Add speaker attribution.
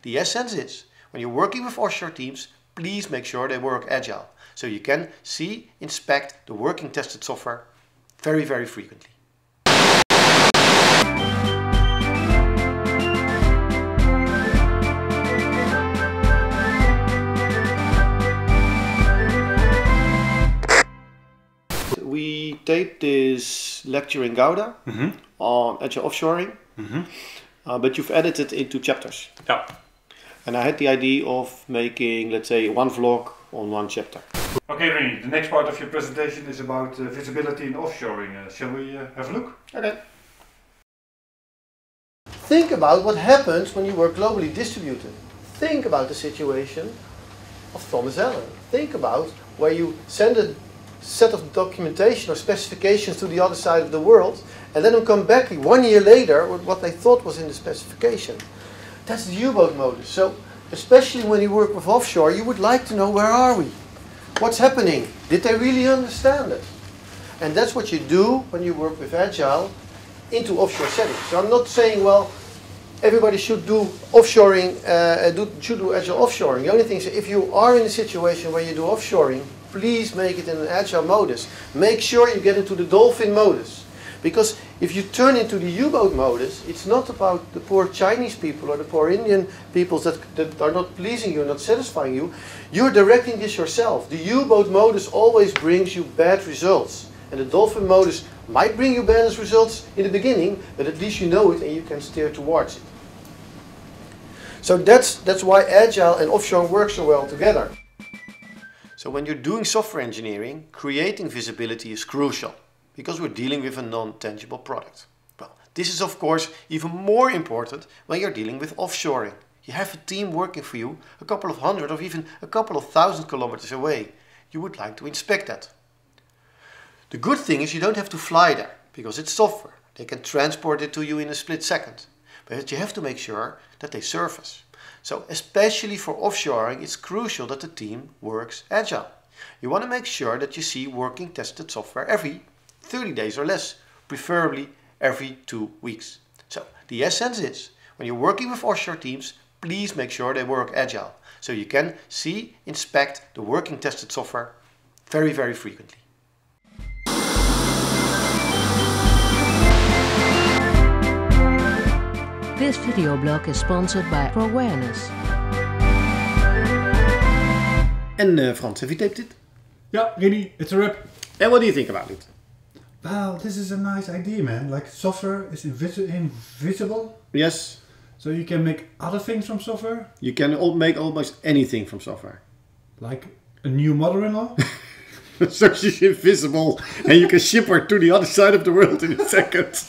Speaker 1: the essence is, when you're working with offshore teams, please make sure they work agile. So you can see, inspect the working tested software very, very frequently. We taped this lecture in Gouda on agile offshoring, but you've edited it into chapters.
Speaker 2: Yeah.
Speaker 1: And I had the idea of making, let's say, one vlog on one chapter.
Speaker 2: Okay, René, the next part of your presentation is about visibility in offshoring. Shall we have a look?
Speaker 1: Okay. Think about what happens when you work globally distributed. Think about the situation of Thomas Allen. Think about where you send a set of documentation or specifications to the other side of the world and then come back 1 year later with what they thought was in the specification. That's the U-boat modus. So, especially when you work with offshore, you would like to know, where are we? What's happening? Did they really understand it? And that's what you do when you work with agile into offshore settings. So I'm not saying, well, everybody should do offshoring, should do agile offshoring. The only thing is, if you are in a situation where you do offshoring, please make it in an agile modus. Make sure you get into the dolphin modus. Because if you turn into the U-boat modus, it's not about the poor Chinese people or the poor Indian peoples that are not pleasing you, not satisfying you. You're directing this yourself. The U-boat modus always brings you bad results. And the dolphin modus might bring you bad results in the beginning, but at least you know it and you can steer towards it. So that's why agile and offshore work so well together. So when you're doing software engineering, creating visibility is crucial, because we're dealing with a non-tangible product. Well, this is of course even more important when you're dealing with offshoring. You have a team working for you a couple of hundred or even a couple of thousand kilometers away. You would like to inspect that. The good thing is you don't have to fly there, because it's software. They can transport it to you in a split second. But you have to make sure that they surface. So especially for offshoring, it's crucial that the team works agile. You want to make sure that you see working tested software every 30 days or less, preferably every 2 weeks. So the essence is, when you're working with offshore teams, please make sure they work agile. So you can see, inspect the working tested software very, very frequently.
Speaker 3: This video blog is sponsored by Awareness.
Speaker 1: And Frans, have you taped it?
Speaker 4: Yeah, René, it's a wrap.
Speaker 1: And what do you think about it?
Speaker 4: Well, this is a nice idea, man. Like, software is invisible.
Speaker 1: Yes.
Speaker 4: So you can make other things from software.
Speaker 1: You can make almost anything from software.
Speaker 4: Like a new mother-in-law.
Speaker 1: So she's invisible and you can ship her to the other side of the world in a second.